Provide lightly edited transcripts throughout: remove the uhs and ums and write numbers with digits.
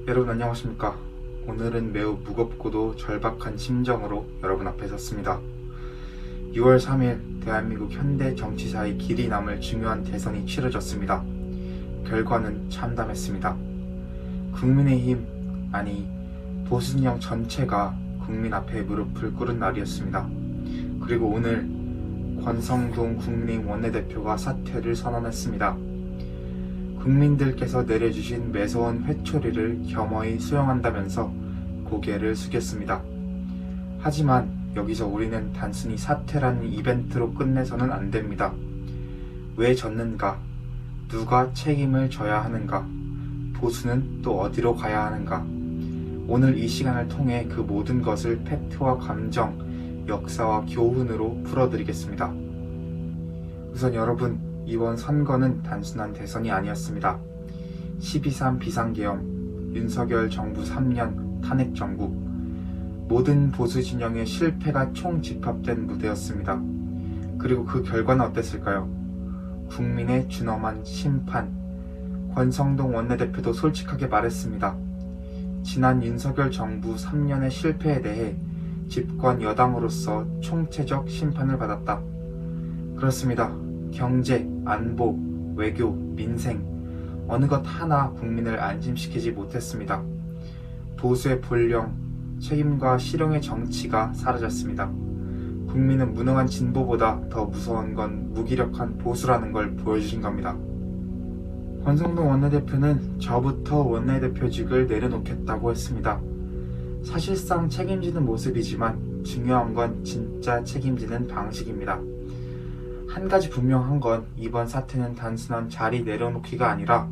여러분 안녕하십니까. 오늘은 매우 무겁고도 절박한 심정으로 여러분 앞에 섰습니다. 6월 3일 대한민국 현대 정치사의 길이 남을 중요한 대선이 치러졌습니다. 결과는 참담했습니다. 국민의힘, 아니 보수진영 전체가 국민 앞에 무릎을 꿇은 날이었습니다. 그리고 오늘 권성동 국민의힘 원내대표가 사퇴를 선언했습니다. 국민들께서 내려주신 매서운 회초리를 겸허히 수용한다면서 고개를 숙였습니다. 하지만 여기서 우리는 단순히 사퇴라는 이벤트로 끝내서는 안 됩니다. 왜 졌는가? 누가 책임을 져야 하는가? 보수는 또 어디로 가야 하는가? 오늘 이 시간을 통해 그 모든 것을 팩트와 감정, 역사와 교훈으로 풀어드리겠습니다. 우선 여러분, 이번 선거는 단순한 대선이 아니었습니다. 12.3 비상계엄, 윤석열 정부 3년 탄핵 정국, 모든 보수 진영의 실패가 총집합된 무대였습니다. 그리고 그 결과는 어땠을까요? 국민의 준엄한 심판. 권성동 원내대표도 솔직하게 말했습니다. 지난 윤석열 정부 3년의 실패에 대해 집권 여당으로서 총체적 심판을 받았다. 그렇습니다. 경제, 안보, 외교, 민생, 어느 것 하나 국민을 안심시키지 못했습니다. 보수의 본령, 책임과 실용의 정치가 사라졌습니다. 국민은 무능한 진보보다 더 무서운 건 무기력한 보수라는 걸 보여주신 겁니다. 권성동 원내대표는 저부터 원내대표직을 내려놓겠다고 했습니다. 사실상 책임지는 모습이지만 중요한 건 진짜 책임지는 방식입니다. 한 가지 분명한 건 이번 사태는 단순한 자리 내려놓기가 아니라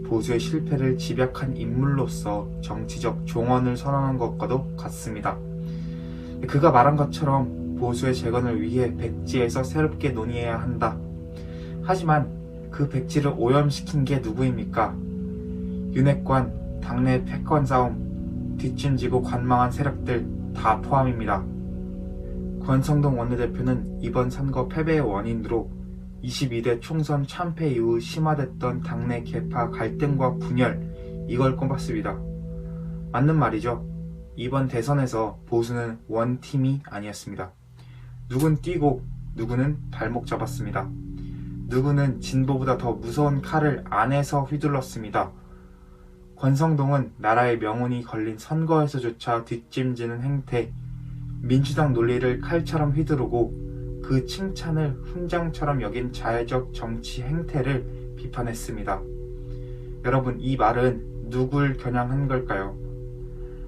보수의 실패를 집약한 인물로서 정치적 종언을 선언한 것과도 같습니다. 그가 말한 것처럼 보수의 재건을 위해 백지에서 새롭게 논의해야 한다. 하지만 그 백지를 오염시킨 게 누구입니까? 윤핵관, 당내 패권 싸움, 뒷짐지고 관망한 세력들 다 포함입니다. 권성동 원내대표는 이번 선거 패배의 원인으로 22대 총선 참패 이후 심화됐던 당내 계파 갈등과 분열, 이걸 꼽았습니다. 맞는 말이죠. 이번 대선에서 보수는 원팀이 아니었습니다. 누군 뛰고 누구는 발목 잡았습니다. 누구는 진보보다 더 무서운 칼을 안에서 휘둘렀습니다. 권성동은 나라의 명운이 걸린 선거에서조차 뒷짐지는 행태, 민주당 논리를 칼처럼 휘두르고 그 칭찬을 훈장처럼 여긴 자해적 정치 행태를 비판했습니다. 여러분, 이 말은 누굴 겨냥한 걸까요?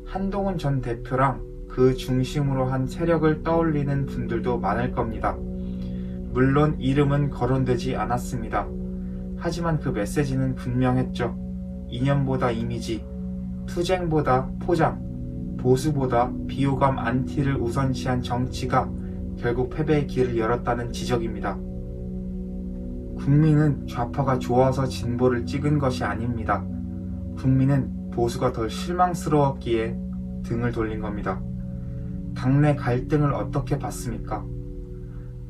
한동훈 전 대표랑 그 중심으로 한 세력을 떠올리는 분들도 많을 겁니다. 물론 이름은 거론되지 않았습니다. 하지만 그 메시지는 분명했죠. 이념보다 이미지, 투쟁보다 포장, 보수보다 비호감 안티를 우선시한 정치가 결국 패배의 길을 열었다는 지적입니다. 국민은 좌파가 좋아서 진보를 찍은 것이 아닙니다. 국민은 보수가 더 실망스러웠기에 등을 돌린 겁니다. 당내 갈등을 어떻게 봤습니까?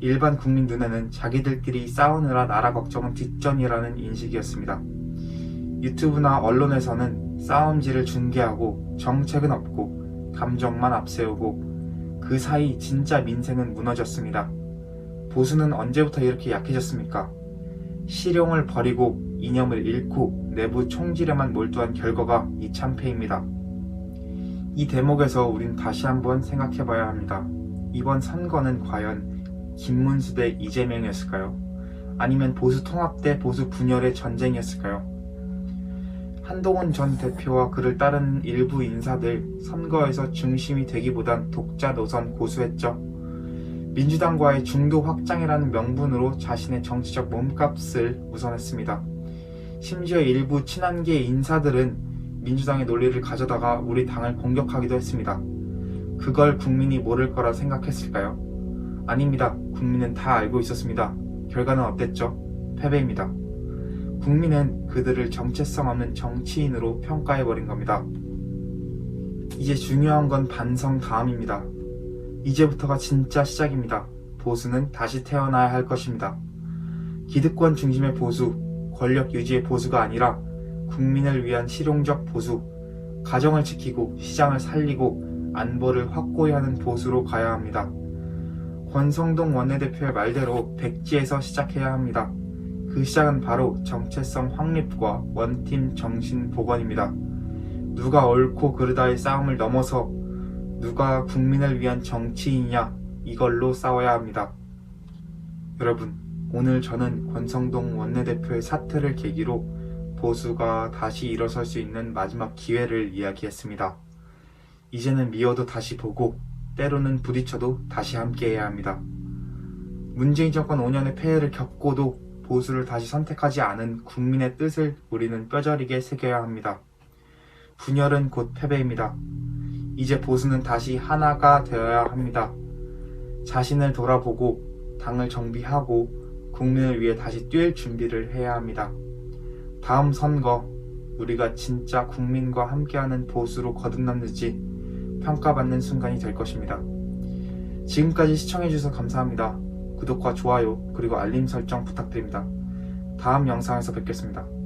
일반 국민 눈에는 자기들끼리 싸우느라 나라 걱정은 뒷전이라는 인식이었습니다. 유튜브나 언론에서는 싸움질을 중계하고 정책은 없고 감정만 앞세우고 그 사이 진짜 민생은 무너졌습니다. 보수는 언제부터 이렇게 약해졌습니까? 실용을 버리고 이념을 잃고 내부 총질에만 몰두한 결과가 이 참패입니다. 이 대목에서 우린 다시 한번 생각해봐야 합니다. 이번 선거는 과연 김문수 대 이재명이었을까요? 아니면 보수 통합 대 보수 분열의 전쟁이었을까요? 한동훈 전 대표와 그를 따르는 일부 인사들 선거에서 중심이 되기보단 독자 노선 고수했죠. 민주당과의 중도 확장이라는 명분으로 자신의 정치적 몸값을 우선했습니다. 심지어 일부 친한계 인사들은 민주당의 논리를 가져다가 우리 당을 공격하기도 했습니다. 그걸 국민이 모를 거라 생각했을까요? 아닙니다. 국민은 다 알고 있었습니다. 결과는 어땠죠? 패배입니다. 국민은 그들을 정체성 없는 정치인으로 평가해버린 겁니다. 이제 중요한 건 반성 다음입니다. 이제부터가 진짜 시작입니다. 보수는 다시 태어나야 할 것입니다. 기득권 중심의 보수, 권력 유지의 보수가 아니라 국민을 위한 실용적 보수, 가정을 지키고 시장을 살리고 안보를 확고히 하는 보수로 가야 합니다. 권성동 원내대표의 말대로 백지에서 시작해야 합니다. 그 시작은 바로 정체성 확립과 원팀 정신 복원입니다. 누가 옳고 그르다의 싸움을 넘어서 누가 국민을 위한 정치인이냐, 이걸로 싸워야 합니다. 여러분, 오늘 저는 권성동 원내대표의 사퇴를 계기로 보수가 다시 일어설 수 있는 마지막 기회를 이야기했습니다. 이제는 미워도 다시 보고 때로는 부딪혀도 다시 함께해야 합니다. 문재인 정권 5년의 폐해를 겪고도 보수를 다시 선택하지 않은 국민의 뜻을 우리는 뼈저리게 새겨야 합니다. 분열은 곧 패배입니다. 이제 보수는 다시 하나가 되어야 합니다. 자신을 돌아보고 당을 정비하고 국민을 위해 다시 뛸 준비를 해야 합니다. 다음 선거, 우리가 진짜 국민과 함께하는 보수로 거듭났는지 평가받는 순간이 될 것입니다. 지금까지 시청해주셔서 감사합니다. 구독과 좋아요 그리고 알림 설정 부탁드립니다. 다음 영상에서 뵙겠습니다.